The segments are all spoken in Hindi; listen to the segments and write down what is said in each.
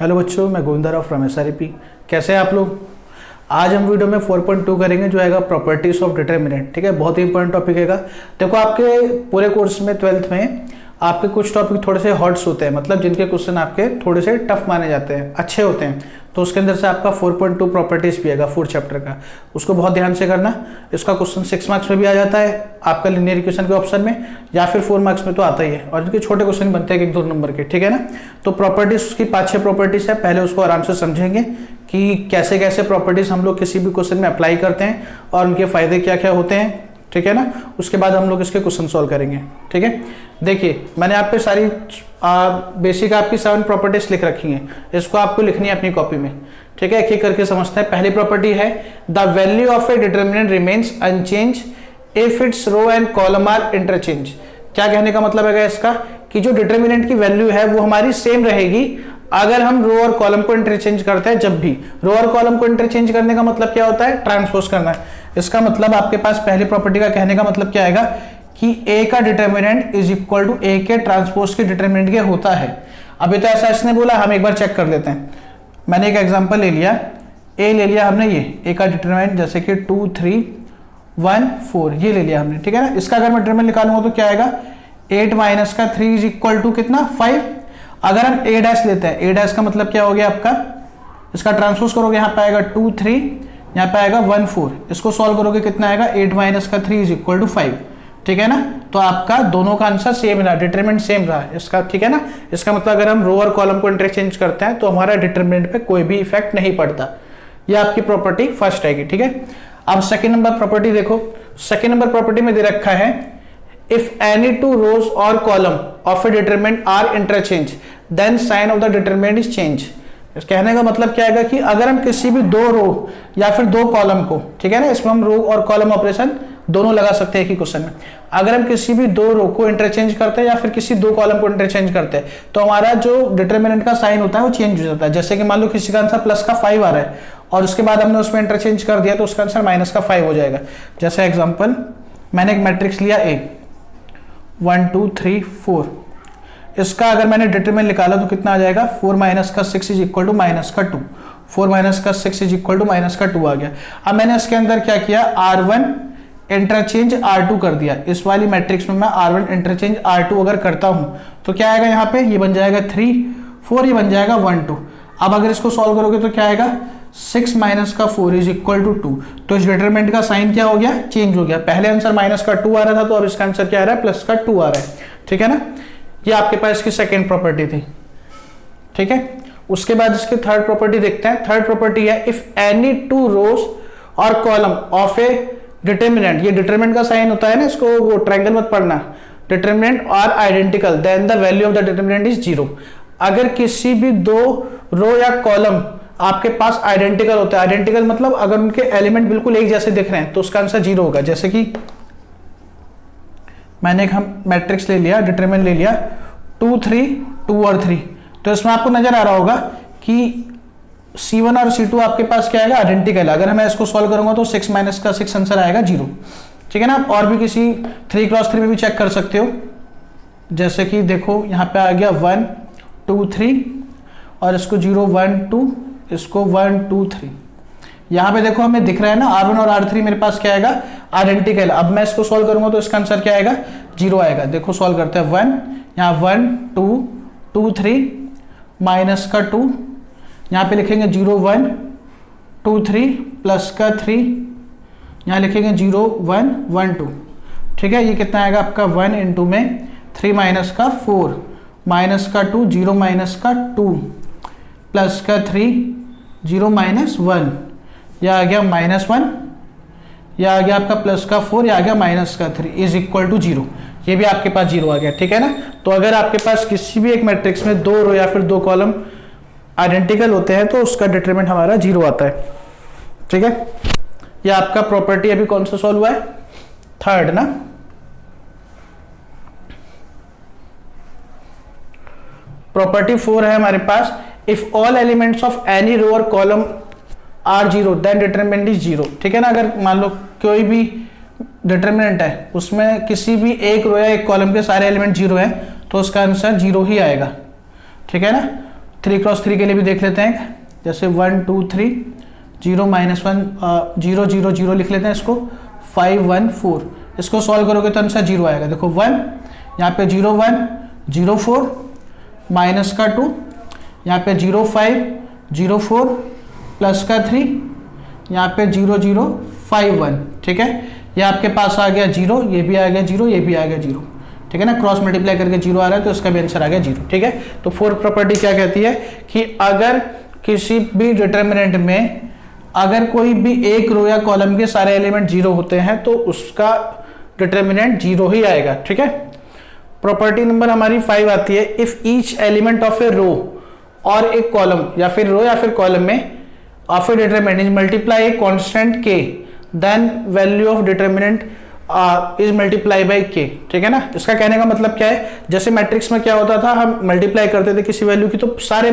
हेलो बच्चों, मैं गोविंदा राव फ्रॉम SRP। कैसे हैं आप लोग। आज हम वीडियो में 4.2 करेंगे जो आएगा प्रॉपर्टीज ऑफ डिटर्मिनेंट। ठीक है, बहुत ही इंपॉर्टेंट टॉपिक है। देखो, आपके पूरे कोर्स में 12th में आपके कुछ टॉपिक थोड़े से हॉट्स होते हैं, मतलब जिनके क्वेश्चन आपके थोड़े से टफ माने जाते हैं, अच्छे होते हैं। तो उसके अंदर से आपका 4.2 प्रॉपर्टीज भी आएगा 4 चैप्टर का। उसको बहुत ध्यान से करना। इसका क्वेश्चन 6 मार्क्स में भी आ जाता है आपका लीनियर इक्वेशन के ऑप्शन में, या फिर 4 मार्क्स में तो आता ही है। और इनके छोटे क्वेश्चन बनते हैं 1-2 नंबर के। ठीक है ना। तो प्रॉपर्टीज उसकी 5-6 प्रॉपर्टीज है। पहले उसको आराम से समझेंगे कि कैसे कैसे प्रॉपर्टीज हम लोग किसी भी क्वेश्चन में अप्लाई करते हैं और उनके फायदे क्या क्या होते हैं। ठीक है ना। उसके बाद हम लोग इसके क्वेश्चन सॉल्व करेंगे। ठीक है, देखिए मैंने आप पे सारी बेसिक आपकी 7 प्रॉपर्टीज लिख रखी हैं। इसको आपको लिखनी है अपनी कॉपी में। ठीक है, एक एक करके समझते हैं। पहली प्रॉपर्टी है the value of a determinant remains unchange if its row and column are interchange. क्या कहने का मतलब है इसका कि जो डिटर्मिनेंट की वैल्यू है वो हमारी सेम रहेगी अगर हम रो और कॉलम को इंटरचेंज करते हैं। जब भी रो और कॉलम को इंटरचेंज करने का मतलब क्या होता है, ट्रांसपोज करना है। इसका मतलब आपके पास पहली प्रॉपर्टी का कहने का मतलब क्या आएगा कि ए का डिटर्मिनेंट इज इक्वल टू ए के ट्रांसपोज के डिटर्मिनेंट के होता है। अभी तो ऐसा इसने बोला, हम एक बार चेक कर लेते हैं। मैंने एक एग्जांपल ले लिया, ए ले लिया हमने, ये ए का डिटर्मिनेंट जैसे कि 2, 3, 1, 4 ये ले लिया हमने। ठीक है ना। इसका अगर मैं डिटर्मिनेंट निकालूंगा तो क्या आएगा, 8 माइनस का 3 इज इक्वल टू कितना, 5। अगर हम ए डैश लेते हैं, ए डैश का मतलब क्या हो गया आपका, इसका ट्रांसपोज करोगे यहाँ पे आएगा 2, 3, यहाँ पे आएगा 1, 4। इसको सॉल्व करोगे कितना आएगा, 8 माइनस का 3 इज इक्वल टू 5। ठीक है ना। तो आपका दोनों का आंसर सेम रहा, डिटरमिनेंट सेम रहा इसका। ठीक है ना। इसका मतलब अगर हम रो और कॉलम को इंटरचेंज करते हैं तो हमारा डिटरमिनेंट पे कोई भी इफेक्ट नहीं पड़ता। ये आपकी प्रॉपर्टी फर्स्ट आएगी। ठीक है। अब सेकंड नंबर प्रॉपर्टी देखो। सेकंड नंबर प्रॉपर्टी में दे रखा है इफ एनी 2 रोज और column of a determinant are interchange then sign of the determinant is change. इस कहने का मतलब क्या है कि अगर हम किसी भी 2 रो या फिर 2 कॉलम को, ठीक है ना, इसमें हम रो और कॉलम ऑपरेशन दोनों लगा सकते हैं एक ही क्वेश्चन में। अगर हम किसी भी 2 रो को इंटरचेंज करते हैं या फिर किसी 2 कॉलम को इंटरचेंज करते हैं तो हमारा जो डिटरमिनेंट का साइन होता है वो चेंज हो जाता है। जैसे कि मान लो किसी का आंसर प्लस का 5 आ रहा है और उसके बाद हमने उसमें इंटरचेंज कर दिया तो उसका आंसर माइनस का 5 हो जाएगा। जैसे एग्जाम्पल, मैंने एक मैट्रिक्स लिया ए 1, 2, 3, 4। इसका अगर मैंने डिटरमिनेंट निकाला तो कितना आ जाएगा, 4 माइनस का 6 इज इक्वल टू माइनस का 2। 4 माइनस का 6 इज इक्वल टू माइनस का 2 आ गया। अब मैंने इसके अंदर क्या किया, R1 इंटरचेंज R2 कर दिया। इस वाली मैट्रिक्स में मैं R1 इंटरचेंज R2 अगर करता हूं तो क्या आएगा, यहाँ पे ये बन जाएगा 3, 4, ये बन जाएगा 1, 2। अब अगर इसको सॉल्व करोगे तो क्या आएगा, 6 माइनस का 4 इज इक्वल टू 2। तो इस डिटरमिनेंट का साइन क्या हो गया, चेंज हो गया। पहले आंसर माइनस का 2 आ रहा था तो अब इसका आंसर क्या आ रहा है, प्लस का 2 आ रहा है। ठीक है ना। ये आपके पास इसकी सेकेंड प्रॉपर्टी थी। ठीक है। उसके बाद इसकी थर्ड प्रॉपर्टी देखते हैं। थर्ड प्रॉपर्टी है इफ एनी 2 रोज और कॉलम ऑफ ए डिटरमिनेंट, ये डिटरमिनेंट का साइन होता है ना, इसको वो ट्रायंगल मत पढ़ना, determinant are identical then the value of the determinant is 0। अगर किसी भी 2 रो या कॉलम आपके पास आइडेंटिकल होता है, आइडेंटिकल मतलब अगर उनके एलिमेंट बिल्कुल एक जैसे दिख रहे हैं तो उसका आंसर 0 होगा। जैसे कि मैंने एक हम मैट्रिक्स ले लिया, डिटरमिनेंट ले लिया 2, 3, 2 और 3। तो इसमें आपको नजर आ रहा होगा कि C1 और C2 आपके पास क्या आएगा, आइडेंटिकल। अगर मैं इसको सॉल्व करूंगा तो 6 माइनस का 6 आंसर आएगा 0। ठीक है ना। आप और भी किसी 3x3 में भी चेक कर सकते हो। जैसे कि देखो यहाँ पे आ गया 1, 2, 3 और इसको 0, 1, 2, इसको 1, 2, 3। यहाँ पे देखो हमें दिख रहा है ना R1 और R3 मेरे पास क्या आएगा, आइडेंटिकल। अब मैं इसको सॉल्व करूंगा तो इसका आंसर क्या आएगा, 0 आएगा। देखो सॉल्व करते हैं, 1, यहाँ 1, 2, 2, 3 माइनस का 2, यहाँ पे लिखेंगे 0, 1, 2, 3 प्लस का 3, यहाँ लिखेंगे 0, 1, 1, 2। ठीक है। ये कितना आएगा आपका 1 इंटू में 3 माइनस का 4 माइनस का 2, 0 माइनस का 2 प्लस का 3, 0 माइनस 1, यह आ गया -1, यह आ गया आपका प्लस का 4, यह आ गया माइनस का 3 इज इक्वल टू 0। ये भी आपके पास 0 आ गया। ठीक है ना। तो अगर आपके पास किसी भी एक मैट्रिक्स में 2 रो या फिर 2 कॉलम आइडेंटिकल होते हैं तो उसका डिटरमिनेंट हमारा 0 आता है। ठीक है। ये आपका प्रॉपर्टी अभी कौन सा सॉल्व हुआ है, थर्ड ना। प्रॉपर्टी 4 है हमारे पास, if all elements of any row और column are 0 then determinant is 0। ठीक है ना। अगर मान लो कोई भी डिटरमिनेंट है उसमें किसी भी एक रो या एक कॉलम के सारे एलिमेंट 0 है तो उसका आंसर 0 ही आएगा। ठीक है ना। 3x3 के लिए भी देख लेते हैं, जैसे 1 2 3 0 -1 0 0 0 लिख लेते हैं इसको, 5 1 4। इसको सॉल्व करोगे तो आंसर 0 आएगा। देखो 1 यहाँ पे 0 1 0 4 माइनस का 2, यहाँ पे 0 5 0 4 प्लस का 3, यहाँ पे 0 0 5 1। ठीक है, ये आपके पास आ गया 0, ये भी आ गया 0, ये भी आ गया 0। ठीक है ना, क्रॉस मल्टीप्लाई करके 0 आ रहा है तो इसका भी आंसर आ गया 0। ठीक है, तो फोर्थ प्रॉपर्टी क्या कहती है कि अगर किसी भी डिटर्मिनेंट में अगर कोई भी एक रो या कॉलम के सारे एलिमेंट 0 होते हैं तो उसका डिटर्मिनेंट 0 ही आएगा। ठीक है, प्रॉपर्टी नंबर हमारी 5 आती है, इफ ईच एलिमेंट ऑफ ए रो और एक कॉलम या फिर रो या फिर कॉलम में of a determinant is multiply a constant K, then value of determinant is multiply by K. ठीक है ना, इसका कहने का मतलब क्या है, जैसे मैट्रिक्स में क्या होता था, हम मल्टीप्लाई करते थे किसी वैल्यू की तो सारे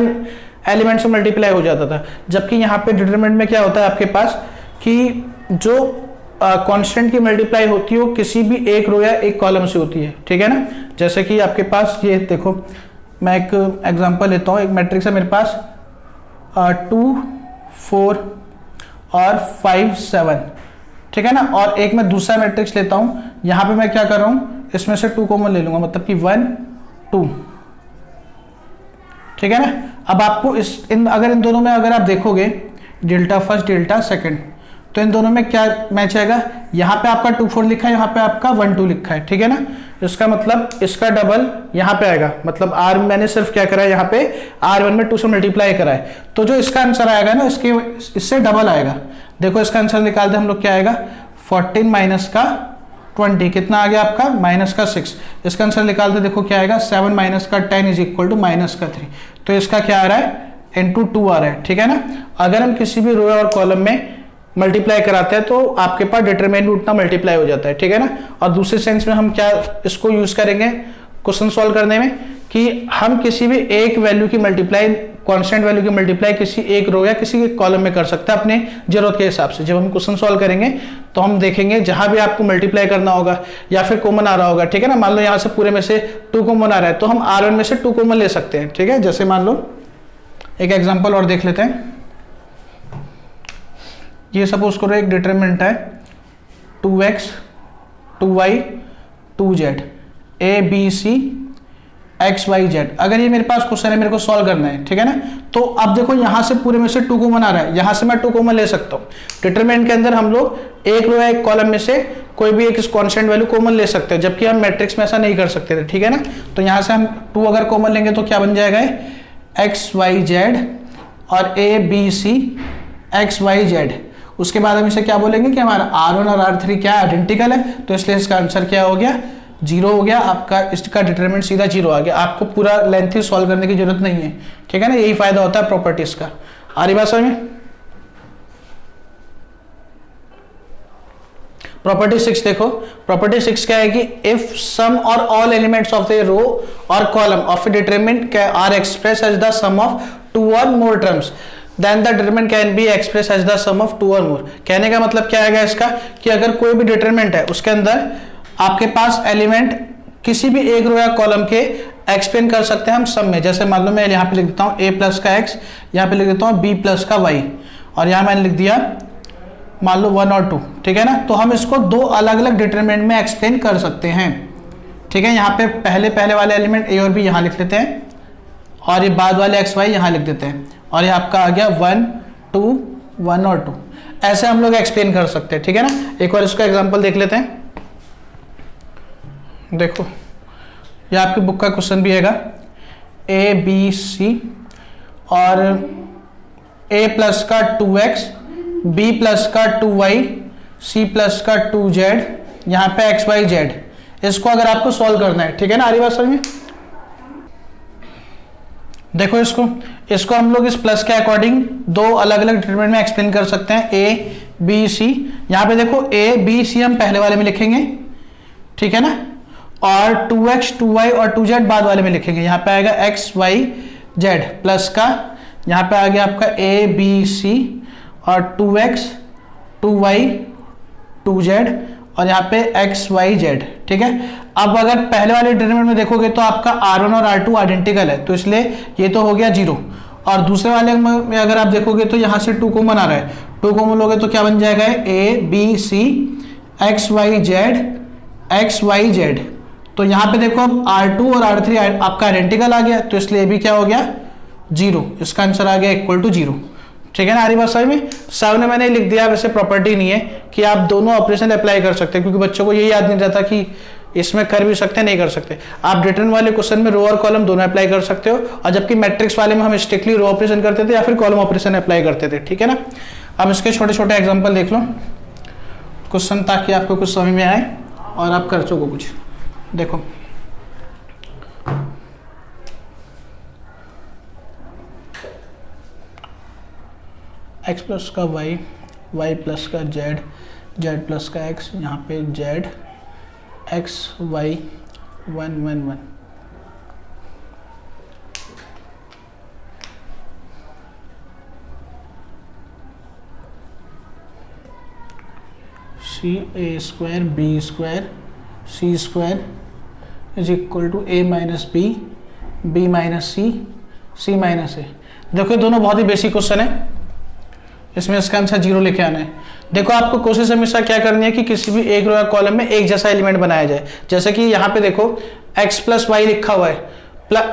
एलिमेंट्स में मल्टीप्लाई हो जाता था, जबकि यहाँ पे डिटरमिनेंट में क्या होता है आपके पास कि जो कांस्टेंट की मल्टीप्लाई होती है वो किसी भी एक रो या एक कॉलम से होती है। ठीक है ना, जैसे कि आपके पास ये देखो, मैं एक एग्जांपल लेता हूँ, एक मैट्रिक्स है मेरे पास 2 4 और 5 7। ठीक है ना, और एक मैं दूसरा मैट्रिक्स लेता हूँ, यहाँ पे मैं क्या कर रहा हूँ, इसमें से 2 कॉमन ले लूंगा, मतलब कि 1 2। ठीक है ना, अब आपको अगर इन दोनों में अगर आप देखोगे डेल्टा फर्स्ट डेल्टा सेकंड, तो इन दोनों में क्या मैच आएगा, यहाँ पे आपका 2 4 लिखा है, यहाँ पे आपका 1 2 लिखा है। ठीक है ना, इसका मतलब इसका डबल यहाँ पे आएगा, मतलब r मैंने सिर्फ क्या करा है, यहाँ पे r1 में 2 से मल्टीप्लाई करा है, तो जो इसका आंसर आएगा ना इससे डबल आएगा। देखो इसका आंसर निकालते हम लोग, क्या आएगा 14 माइनस का 20, कितना आ गया आपका माइनस का 6। इसका आंसर निकालते देखो क्या आएगा 7 माइनस का 10 इज इक्वल टू माइनस का 3। तो इसका क्या आ रहा है इंटू 2 आ रहा है। ठीक है ना, अगर हम किसी भी रो और कॉलम में मल्टीप्लाई कराते हैं तो आपके पास डिटरमिनेंट भी उतना मल्टीप्लाई हो जाता है। ठीक है ना, और दूसरे सेंस में हम क्या इसको यूज करेंगे क्वेश्चन सॉल्व करने में, कि हम किसी भी एक वैल्यू की मल्टीप्लाई, कांस्टेंट वैल्यू की मल्टीप्लाई किसी एक रो या किसी एक कॉलम में कर सकते हैं अपने जरूरत के हिसाब से। जब हम क्वेश्चन सॉल्व करेंगे तो हम देखेंगे जहां भी आपको मल्टीप्लाई करना होगा या फिर कॉमन आ रहा होगा। ठीक है ना, मान लो यहाँ से पूरे में से 2 कॉमन आ रहा है तो हम R1 में से 2 कॉमन ले सकते हैं। ठीक है, जैसे मान लो एक एग्जांपल और देख लेते हैं, ये सपोज करो एक डिटरमिनेंट है 2x 2y 2z a b c x y z। अगर ये मेरे पास क्वेश्चन है, मेरे को सॉल्व करना है। ठीक है ना, तो अब देखो यहां से पूरे में से 2 कॉमन आ रहा है, यहां से मैं 2 कॉमन ले सकता हूं। डिटरमिनेंट के अंदर हम लोग एक रो या एक कॉलम में से कोई भी एक कांस्टेंट वैल्यू कॉमन ले सकते हैं, जबकि हम मैट्रिक्स में ऐसा नहीं कर सकते थे। ठीक है ना, तो यहां से हम 2 अगर कॉमन लेंगे तो क्या बन जाएगा x y z और a b c x y z। उसके बाद हम इसे क्या बोलेंगे कि हमारा R1 और R3 क्या आइडेंटिकल है, तो इसलिए इसका आंसर क्या हो गया 0 हो गया आपका। इसका डिटरमिनेंट सीधा 0 आ गया, आपको पूरा लेंथी सॉल्व करने की जरूरत नहीं है। ठीक है ना, यही फायदा होता है प्रॉपर्टीज का। आ रही बात समझ में? प्रॉपर्टी 6 देखो, प्रॉपर्टी 6 क्या है कि इफ सम और all elements of the row और column of a determinant are express as the sum of 2 और more terms, then the determinant can be expressed as the sum of 2 or more। कहने का मतलब क्या आएगा इसका, कि अगर कोई भी डिटरमिनेंट है उसके अंदर आपके पास एलिमेंट किसी भी एक रो या कॉलम के एक्सप्लेन कर सकते हैं हम सम में। जैसे मान लो मैं यहाँ पे लिख देता हूँ a प्लस का x, यहाँ पे लिख देता हूँ b प्लस का y, और यहाँ मैंने लिख दिया मान लो 1 और 2। ठीक है ना, तो हम इसको 2 अलग अलग डिटरमिनेंट में एक्सप्लेन कर सकते हैं। ठीक है, यहाँ पे पहले वाले एलिमेंट a और b यहाँ लिख लेते हैं, और ये बाद वाले x y यहाँ लिख देते हैं, और ये आपका आ गया 1 2 1 और 2। ऐसे हम लोग एक्सप्लेन कर सकते हैं। ठीक है ना, एक और इसका एग्जांपल देख लेते हैं। देखो ये आपकी बुक का क्वेश्चन भी हैगा, a b c और a प्लस का 2x b प्लस का 2y c प्लस का 2z, यहाँ पे x y z। इसको अगर आपको सॉल्व करना है। ठीक है ना, आ रही बात समझ में? देखो इसको हम लोग इस प्लस के अकॉर्डिंग 2 अलग अलग डिटरमिनेंट में एक्सप्लेन कर सकते हैं, a b c। यहाँ पे देखो a b c हम पहले वाले में लिखेंगे, ठीक है ना, और 2x 2y और 2z बाद वाले में लिखेंगे। यहाँ पे आएगा x y z प्लस का, यहाँ पे आ गया आपका a b c और 2x 2y 2z, और यहाँ पे एक्स वाई जेड, ठीक है। अब अगर पहले वाले डिटरमिनेंट में देखोगे तो आपका R1 और R2 आइडेंटिकल है, तो इसलिए ये तो हो गया 0। और दूसरे वाले में अगर आप देखोगे तो यहाँ से 2 कॉमन आ रहा है, 2 कॉमन लोगे तो क्या बन जाएगा, A B C X Y Z. तो यहाँ पे देखो अब R2 और R3 आपका आइडेंटिकल आ गया, तो इसलिए भी क्या हो गया 0, इसका आंसर आ गया इक्वल टू 0, ठीक है ना। आ रही बात समझ में। 7 में मैंने लिख दिया, वैसे प्रॉपर्टी नहीं है कि आप दोनों ऑपरेशन अप्लाई कर सकते हैं, क्योंकि बच्चों को ये याद नहीं रहता कि इसमें कर भी सकते हैं नहीं कर सकते। आप डिटरमिनेंट वाले क्वेश्चन में रो और कॉलम दोनों अप्लाई कर सकते हो, और जबकि मैट्रिक्स वाले में हम स्ट्रिक्टली रो ऑपरेशन करते थे या फिर कॉलम ऑपरेशन अप्लाई करते थे, ठीक है ना। अब इसके छोटे छोटे एग्जाम्पल देख लो क्वेश्चन, ताकि आपको कुछ समझ में आए और आप कर सको कुछ। देखो x प्लस का y, y प्लस का z, z प्लस का x, यहाँ पे z x y 1 1 1। C A square B square C square is equal to A minus B, B minus C, C minus A. देखो दोनों बहुत ही बेसिक क्वेश्चन है, इसमें इसका आंसर 0 लेके आना है। देखो आपको कोशिश हमेशा क्या करनी है कि किसी भी एक रो या कॉलम में एक जैसा एलिमेंट बनाया जाए। जैसे कि यहाँ पे देखो x प्लस वाई लिखा हुआ है,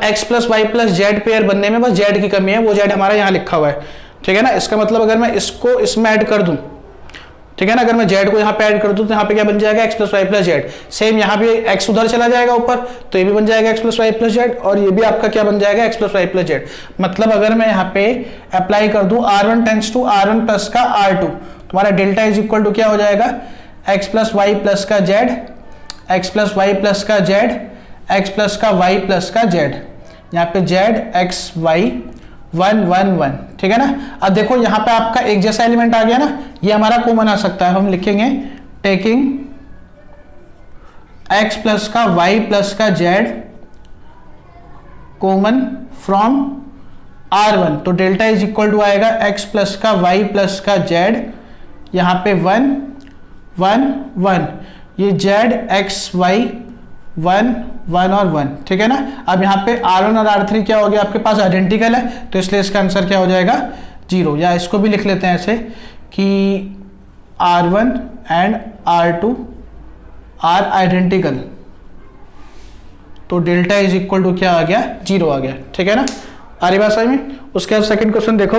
x plus Y plus Z pair बनने में बस जेड की कमी है, वो जेड हमारा यहाँ लिखा हुआ है, ठीक है ना। इसका मतलब अगर मैं इसको इसमें ऐड कर दूं, ठीक है ना, अगर मैं जेड को यहाँ पे ऐड कर दूं तो यहाँ पे क्या बन जाएगा, x plus Y plus Z. Same यहाँ पे x उधर चला जाएगा ऊपर, तो ये भी बन जाएगा x plus Y plus Z, और ये भी आपका क्या बन जाएगा, x plus Y plus Z. मतलब अगर मैं यहाँ पे अप्लाई कर दूं R1 tense to R1 plus का R2, तुम्हारा डेल्टा इज इक्वल टू क्या हो जाएगा, x प्लस वाई प्लस का Z, x plus Y plus का जेड, x प्लस का वाई प्लस का जेड, यहाँ पे जेड एक्स वाई 1 1 1, ठीक है ना। अब देखो यहाँ पे आपका एक जैसा एलिमेंट आ गया ना, ये हमारा कॉमन आ सकता है। हम लिखेंगे टेकिंग x प्लस का y प्लस का z कॉमन फ्रॉम R1, तो डेल्टा इज इक्वल टू आएगा x प्लस का y प्लस का z, यहाँ पे 1 1 1, ये z x y 1 1 और 1, ठीक है ना। अब यहाँ पे R1 और R3 क्या हो गया, आपके पास आइडेंटिकल है, तो इसलिए इसका आंसर क्या हो जाएगा 0। या इसको भी लिख लेते हैं ऐसे कि R1 and R2 are identical, तो डेल्टा इज इक्वल टू क्या आ गया, 0 आ गया, ठीक है ना। आ रही बात समझ में। उसके बाद सेकंड क्वेश्चन देखो,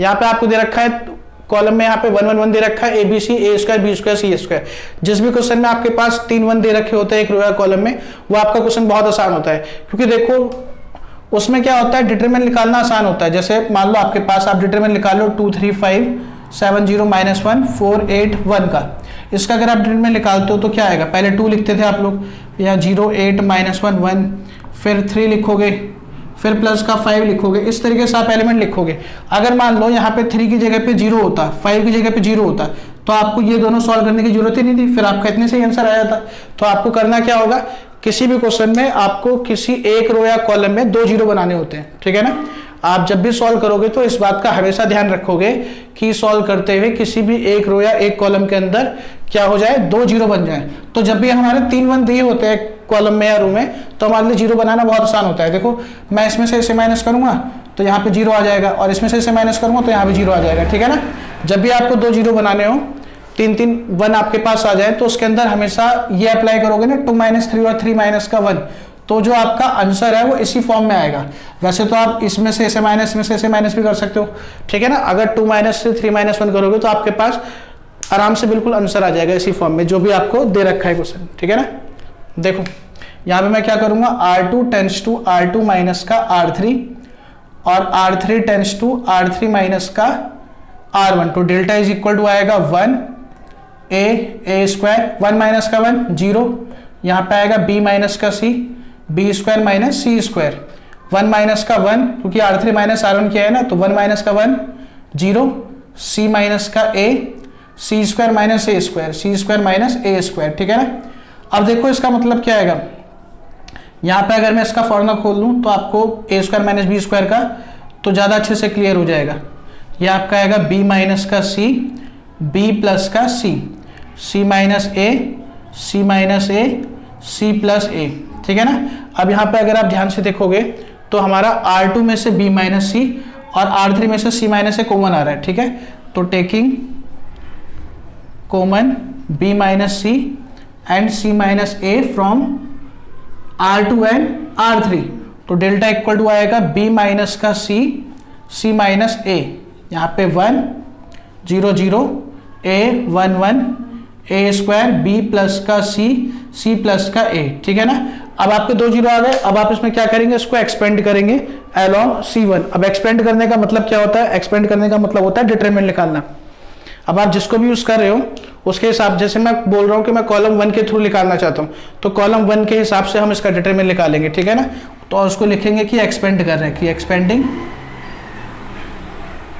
यहाँ पे आपको दे रखा है कॉलम में, यहाँ पे 1 1 1 दे रखा है, A B C A square B square C square. जिस भी क्वेश्चन में आपके पास 3 1 दे रखे होते हैं एक रो या कॉलम में, वो आपका क्वेश्चन बहुत आसान होता है, क्योंकि देखो उसमें क्या होता है, डिटरमिनेंट निकालना आसान होता है। जैसे मान लो आपके पास, आप डिटरमिनेंट निकाल लो 2 3 5 7 0 -1 4 8 1 का। इसका अगर आप डिटरमिनेंट निकालते हो तो क्या आएगा, पहले 2 लिखते थे आप लोग, या 0 8 -1 1, फिर 3 लिखोगे, फिर प्लस का 5 लिखोगे, इस तरीके से आप एलिमेंट लिखोगे। अगर मान लो यहाँ पे 3 की जगह पे 0 होता, 5 की जगह पे 0 होता, तो आपको ये दोनों सॉल्व करने की जरूरत ही नहीं थी, फिर आपका इतने से ही आंसर आ जाता। तो आपको करना क्या होगा, किसी भी क्वेश्चन में आपको किसी एक रो या कॉलम में 2 0 बनाने होते हैं, ठीक है ना। आप जब भी सॉल्व करोगे तो इस बात का हमेशा ध्यान रखोगे कि सॉल्व करते हुए किसी भी एक रो या एक कॉलम के अंदर क्या हो जाए, 2 0 बन जाए। तो जब भी हमारे 3 1 दिए होते हैं कॉलम में या रो में, तो हमारे लिए 0 बनाना बहुत आसान होता है। देखो मैं इसमें से इसे माइनस करूंगा तो यहाँ पे 0 आ जाएगा, और इसमें से इसे माइनस करूंगा तो यहाँ पे 0 आ जाएगा, ठीक है ना। जब भी आपको 2 0 बनाने हो, 3 3 1 आपके पास आ जाए, तो उसके अंदर हमेशा ये अप्लाई करोगे ना, 2 -3 और 3 -1, तो जो आपका आंसर है वो इसी फॉर्म में आएगा। वैसे तो आप इसमें से इसे माइनस, में से इसे माइनस भी कर सकते हो, ठीक है ना। अगर 2 से 3 -1 करोगे तो आपके पास आराम से बिल्कुल आंसर आ जाएगा इसी फॉर्म में, जो भी आपको दे रखा है क्वेश्चन, ठीक है ना। देखो यहाँ पे मैं क्या करूंगा, R2 tense to R2 minus का R3, और R3 tends to R3 minus का R1, तो डेल्टा इज इक्वल टू आएगा 1 a स्क्वायर, 1 माइनस का 1 0, यहाँ पे आएगा b माइनस का c, b square minus c square, 1 minus का 1, क्योंकि R3 माइनस R1 किया है ना, तो 1 माइनस का 1 0, c माइनस का a, c square minus a square, c square minus a square, ठीक है ना। अब देखो इसका मतलब क्या आएगा, यहाँ पे अगर मैं इसका फॉर्मूला खोल लूँ तो आपको a square minus B square का तो ज़्यादा अच्छे से क्लियर हो जाएगा। ये आपका आएगा b माइनस का c, b प्लस का c, सी माइनस ए, सी माइनस ए, सी प्लस ए, ठीक है ना। अब यहाँ पे अगर आप ध्यान से देखोगे तो हमारा R2 में से B माइनस सी और R3 में से C माइनस ए कॉमन आ रहा है, ठीक है। तो taking common B minus C and C minus A from R2 and R3, तो डेल्टा इक्वल टू आएगा B माइनस का C, C माइनस ए, यहाँ पे 1 0 0 A 1 1 A square B plus का C, C प्लस का A, ठीक है ना। अब आपके 2 जीरो आ गए। अब आप इसमें क्या करेंगे, इसको एक्सपेंड करेंगे अलोंग C1। अब एक्सपेंड करने का मतलब क्या होता है, एक्सपेंड करने का मतलब होता है डिटरमिनेंट निकालना। अब आप जिसको भी यूज कर रहे हो उसके हिसाब, जैसे मैं बोल रहा हूँ कि मैं कॉलम 1 के थ्रू निकालना चाहता हूँ, तो कॉलम 1 के हिसाब से हम इसका डिटरमिनेंट निकालेंगे, ठीक है ना। तो उसको लिखेंगे कि एक्सपेंड कर रहे हैं, कि एक्सपेंडिंग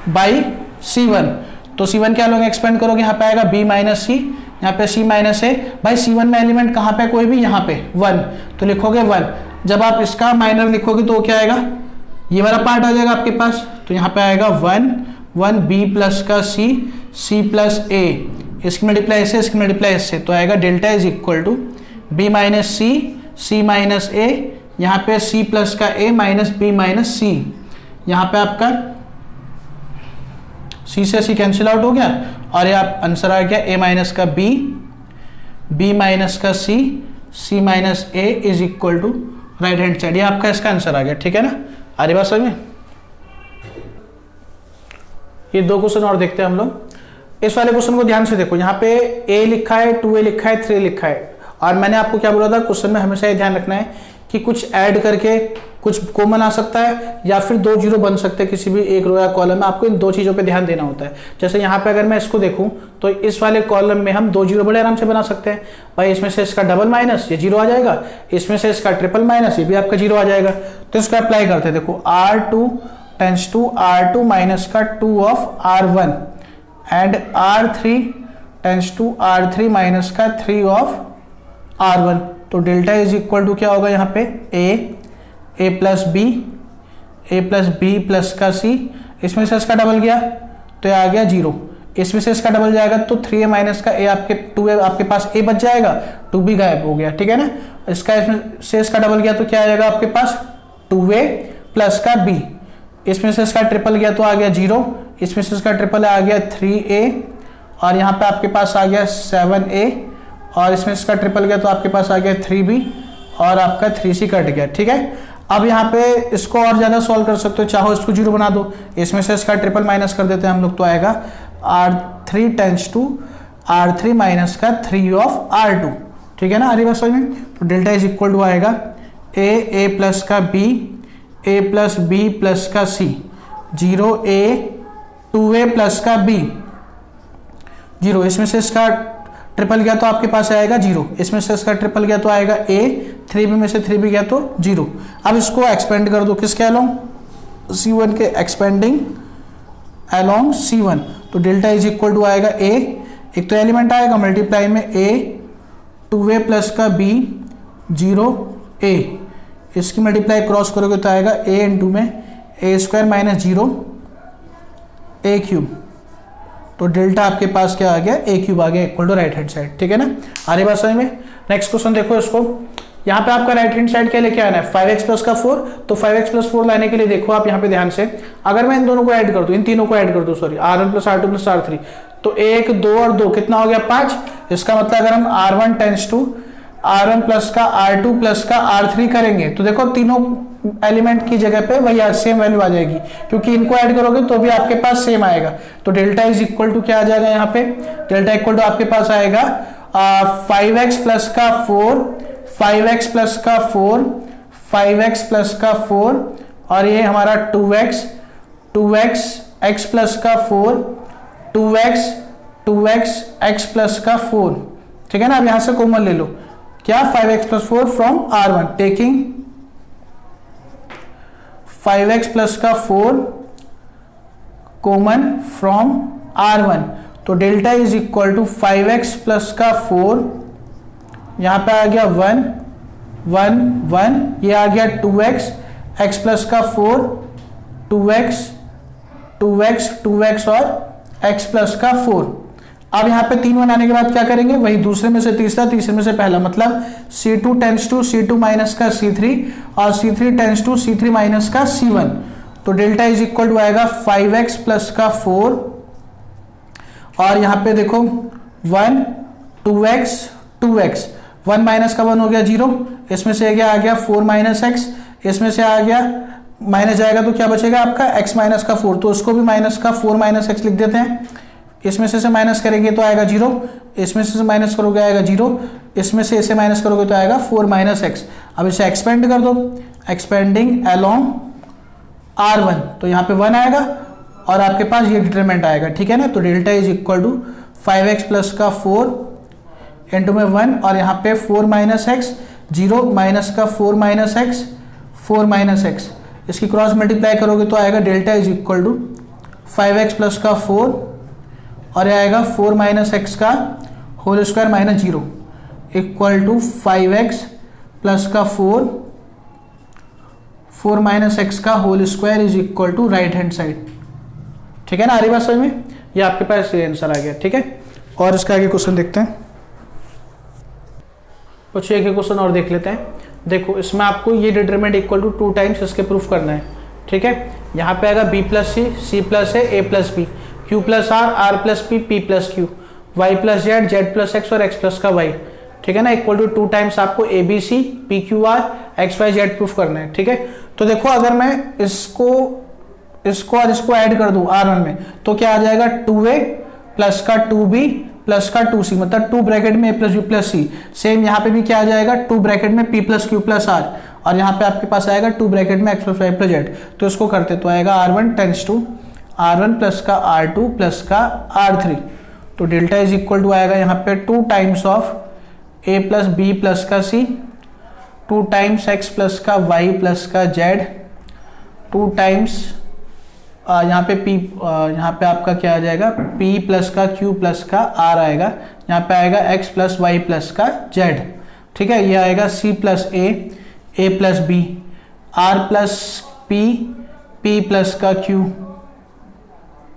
बाई C1। तो C1 क्या लोगे, एक्सपेंड करोगे, यहाँ पे आएगा B माइनस सी, यहाँ पे C माइनस ए। भाई C1 में एलिमेंट कहाँ पे, कोई भी, यहाँ पे 1, तो लिखोगे 1। जब आप इसका माइनर लिखोगे तो क्या आएगा, ये वाला पार्ट आ जाएगा आपके पास, तो यहाँ पे आएगा 1 1 B प्लस का C, C प्लस ए, इसकी मल्टीप्लाई इससे, इसकी मल्टीप्लाई इससे, तो आएगा delta is equal to B minus C, C minus A, यहाँ पे C प्लस का A minus B minus C, यहाँ पे आपका C से C कैंसिल आउट हो गया और ये आप आंसर आ गया A माइनस का B, B माइनस का C, C minus A is equal to right hand side. ये आपका इसका आंसर आ गया, ठीक है ना। आ रही बात समझ में। ये 2 क्वेश्चन और देखते हैं हम लोग। इस वाले क्वेश्चन को ध्यान से देखो, यहाँ पे A लिखा है, 2A लिखा है, 3 लिखा है, और मैंने आपको क्या बोला था, क्वेश्चन में हमेशा ये ध्यान रखना है कि कुछ ऐड करके कुछ कॉमन आ सकता है या फिर 2 जीरो बन सकते हैं किसी भी एक रो या कॉलम में। आपको इन 2 चीजों पे ध्यान देना होता है। जैसे यहाँ पे अगर मैं इसको देखूं तो इस वाले कॉलम में हम 2 जीरो बड़े आराम से बना सकते हैं। भाई इसमें से इसका डबल माइनस, ये जीरो आ जाएगा, इसमें से इसका ट्रिपल माइनस, ये भी आपका जीरो आ जाएगा। तो इसको अप्लाई करते हैं। देखो R2 tense to R2 minus का 2 of R1 and R3 tends to R3 minus का 3 ऑफ R1। तो डेल्टा इज इक्वल टू क्या होगा, यहाँ पे A plus B, A plus B plus का C, इसमें से इसका डबल गया तो ये आ गया 0, इसमें से इसका डबल जाएगा तो 3A माइनस का A, आपके 2A आपके पास A बच जाएगा, 2B गायब हो गया, ठीक है ना। इसका इसमें से इसका डबल गया तो क्या आएगा आपके पास 2A प्लस का B, इसमें से इसका ट्रिपल गया तो आ गया 0, इसमें से इसका ट्रिपल आ गया 3A, और यहाँ पे आपके पास आ गया 7A, और इसमें इसका ट्रिपल गया तो आपके पास आ गया 3B, और आपका 3C कट गया, ठीक है। अब यहाँ पे इसको और ज्यादा सॉल्व कर सकते हो, चाहो इसको 0 बना दो, इसमें से इसका ट्रिपल माइनस कर देते हैं हम लोग, तो आएगा R3 tends to R3 minus का 3 ऑफ R2, ठीक है ना। अरे बस में तो डेल्टा इज इक्वल टू आएगा A प्लस का B, A plus B plus का C, 0A 2A प्लस का B, 0, इसमें से इसका ट्रिपल गया तो आपके पास आएगा 0, इसमें से इसका ट्रिपल गया तो आएगा A, 3B में से 3B गया तो 0। अब इसको एक्सपेंड कर दो, किसके अलोंग, C1 के, एक्सपेंडिंग अलोंग C1। तो डेल्टा इज इक्वल टू आएगा A, एक तो एलिमेंट आएगा मल्टीप्लाई में A, 2A प्लस का B, 0A, इसकी मल्टीप्लाई क्रॉस करोगे तो आएगा A इंटू में A square minus 0 A cube. तो डेल्टा आपके पास क्या आ गया, A क्यूब आ गया equal to right hand side, ठीक है ना। आ रही बात समझ में। नेक्स्ट क्वेश्चन देखो इसको, यहाँ पे आपका राइट हैंड साइड क्या लेके आना है, 5x प्लस का 4। तो 5x प्लस 4 लाने के लिए देखो आप यहाँ पे ध्यान से, अगर मैं इन दोनों को ऐड कर दूं, इन तीनों को ऐड कर दूं, sorry, R1 plus R2 plus R3, तो 1 2 और 2 कितना हो गया 5। इसका मतलब अगर हम R1 tense to R1 plus का R2 प्लस का R3 करेंगे तो देखो तीनों एलिमेंट की जगह पे वही सेम वैल्यू आ जाएगी, क्योंकि इनको ऐड करोगे तो भी आपके पास सेम आएगा। तो डेल्टा इज इक्वल टू क्या आ जाएगा, यहाँ पे डेल्टा इक्वल टू आपके पास आएगा 5x प्लस का 4, 5x प्लस का 4, 5x प्लस का 4, और ये हमारा 2x, 2x x प्लस का 4, 2x, 2x x प्लस का 4, ठीक है ना। अब यहां से कॉमन ले लो, क्या 5x plus 4 from R1, taking 5x plus का 4 कॉमन फ्रॉम R1, तो delta is equal to 5x plus का 4, यहां पे आ गया 1 1 1, ये आ गया 2x, x प्लस का 4, 2x 2x 2x और x प्लस का 4। अब यहाँ पे 3 बनाने के बाद क्या करेंगे, वही दूसरे में से तीसरा, तीसरे में से पहला, मतलब C2 tense to C2 minus का C3 और C3 tense to C3 minus का C1। तो डेल्टा इज इक्वल टू आएगा 5x प्लस का 4 और यहाँ पे देखो 1 2x 2x, 1 माइनस का 1 हो गया 0, इसमें से क्या आ गया 4 माइनस एक्स, इसमें से आ गया माइनस जाएगा तो क्या बचेगा आपका x माइनस का 4, तो उसको भी माइनस का 4 माइनस एक्स लिख देते हैं। इसमें से माइनस करेंगे तो आएगा 0, इसमें से माइनस करोगे आएगा 0, इसमें से इसे माइनस करोगे तो आएगा 4 माइनस एक्स। अब इसे एक्सपेंड कर दो, एक्सपेंडिंग अलोंग R1, तो यहाँ पे 1 आएगा और आपके पास ये डिटरमिनेंट आएगा, ठीक है ना। तो delta is equal to 5x plus का 4 इंटू में 1 और यहाँ पे 4 माइनस एक्स, 0 माइनस का 4 माइनस एक्स, 4 माइनस एक्स, इसकी क्रॉस मल्टीप्लाई करोगे तो आएगा delta is equal to 5x plus का 4 और यह आएगा 4 माइनस एक्स का whole square minus 0 equal to 5x plus का 4 माइनस एक्स का whole square is equal to right hand side, ठीक है ना। आ रही बात समझ में, ये आपके पास ये आंसर आ गया, ठीक है। और इसका आगे क्वेश्चन देखते हैं, कुछ एक क्वेश्चन और देख लेते हैं। देखो इसमें आपको ये डिटरमिनेंट इक्वल टू 2 टाइम्स इसके प्रूफ करना है, ठीक है। यहाँ पे आएगा b plus C plus A plus B, q plus R plus P plus Q, y plus Z plus X और x प्लस का y, ठीक है ना, इक्वल टू 2 टाइम्स आपको A B C P Q R X Y Z proof करना है, ठीक है। तो देखो अगर मैं इसको और इसको ऐड कर दूं R1 में तो क्या आ जाएगा 2a प्लस का 2b प्लस का 2c, मतलब 2 ब्रैकेट में a plus B plus C. Same यहाँ पे भी क्या आ जाएगा 2 ब्रैकेट में p plus Q plus R और यहाँ पे आपके पास आएगा 2 ब्रैकेट में x plus Y plus z. तो इसको करते तो आएगा R1 tense to R1 plus का R2 प्लस का R3, तो डेल्टा इज इक्वल टू आएगा यहाँ पे 2 times of a plus B plus का c, 2 टाइम्स x प्लस का y प्लस का z, 2 टाइम्स यहाँ पे p, यहाँ पे आपका क्या आ जाएगा p प्लस का q प्लस का r आएगा, यहाँ पे आएगा x प्लस y प्लस का z, ठीक है। ये आएगा c plus a plus b, r plus p plus का q,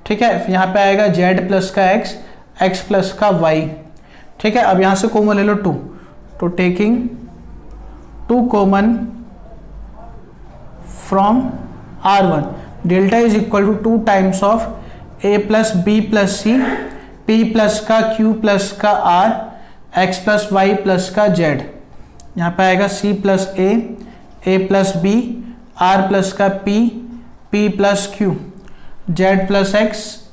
ठीक है। यहाँ पे आएगा z प्लस का x प्लस का y, ठीक है। अब यहाँ से कॉमन ले लो 2, तो taking 2 common from R1, delta is equal to 2 times of a plus B plus c, p plus का q प्लस का r, x plus Y plus का z। यहाँ पे आएगा c plus a plus b, r plus का p plus q, z plus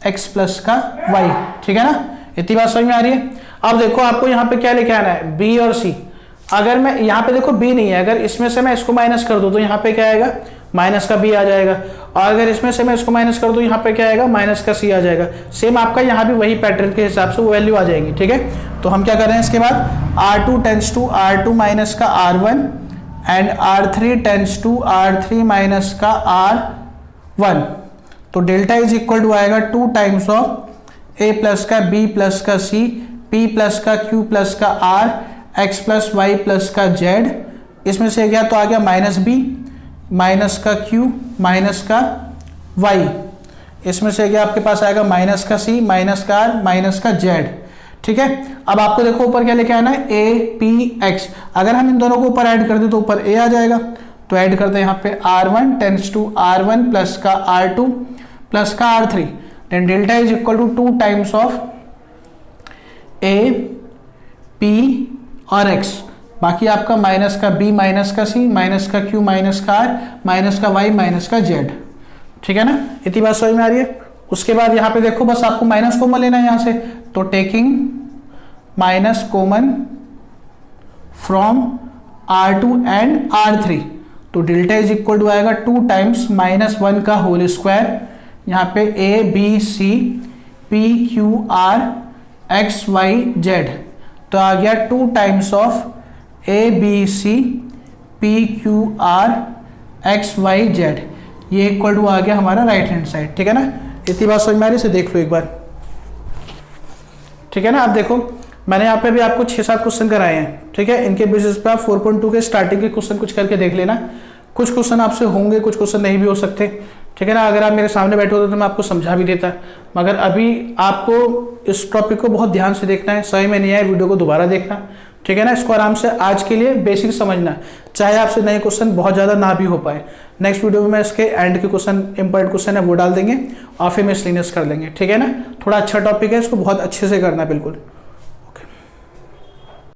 x plus का y, ठीक है ना। इतनी बात समझ में आ रही है। अब देखो आपको यहाँ पे क्या लेके आना है b और c। अगर मैं यहाँ पे देखो b नहीं है, अगर इसमें से मैं इसको माइनस कर दूं तो यहाँ पे क्या आएगा माइनस का b आ जाएगा, और अगर इसमें से मैं इसको माइनस कर दूं यहाँ पे क्या आएगा माइनस का c आ जाएगा। सेम आपका यहाँ भी वही पैटर्न के हिसाब से वो वैल्यू आ जाएगी, ठीक है। तो हम क्या कर रहे हैं इसके बाद R2 tense to R2 minus का R1 and R3 tends to R3 minus का R1, तो डेल्टा इज इक्वल टू आएगा 2 टाइम्स ऑफ a प्लस का b प्लस का c, p प्लस का q प्लस का r, x plus y plus का z, इसमें से गया तो आ गया माइनस b माइनस का q माइनस का y, इसमें से गया आपके पास आएगा माइनस का c माइनस का r माइनस का z, ठीक है। अब आपको देखो ऊपर क्या लेके आना है a p x, अगर हम इन दोनों को ऊपर ऐड कर दे तो ऊपर a आ जाएगा, तो ऐड करते हैं यहाँ पे R1 tense to R1 plus का R2 प्लस का R3, then delta is equal to 2 times of a p और x, बाकी आपका माइनस का b माइनस का c माइनस का q माइनस का r माइनस का y माइनस का z, ठीक है ना। इतनी बात समझ में आ रही है। उसके बाद यहाँ पे देखो बस आपको माइनस कॉमन लेना है यहाँ से, तो taking minus common from R2 and R3, तो डेल्टा इज इक्वल टू आएगा 2 टाइम्स माइनस 1 का होल स्क्वायर, यहाँ पे a b c p q r x y z, तो आ गया 2 times of a b c p q r x y z, ये इक्वल टू आ गया हमारा राइट हैंड साइड, ठीक है ना। इतनी बात समझ में आ रही है, इसे देख लो एक बार, ठीक है ना। आप देखो मैंने यहाँ पे भी आपको 6-7 क्वेश्चन कराए हैं, ठीक है। इनके बेसिस पे आप 4.2 के स्टार्टिंग के क्वेश्चन कुछ करके देख लेना, कुछ क्वेश्चन आपसे होंगे कुछ क्वेश्चन नहीं भी हो सकते, ठीक है ना। अगर आप मेरे सामने बैठे होते तो मैं आपको समझा भी देता, मगर अभी आपको इस टॉपिक को बहुत ध्यान से देखना है, सही में नहीं आए वीडियो को दोबारा देखना, ठीक है ना। इसको आराम से आज के लिए बेसिक समझना है, चाहे आपसे नए क्वेश्चन बहुत ज़्यादा ना भी हो पाए। नेक्स्ट वीडियो में इसके एंड के क्वेश्चन, इंपॉर्टेंट क्वेश्चन है वो डाल देंगे और फिर मिसलिनियस कर लेंगे, ठीक है ना। थोड़ा अच्छा टॉपिक है, इसको बहुत अच्छे से करना बिल्कुल।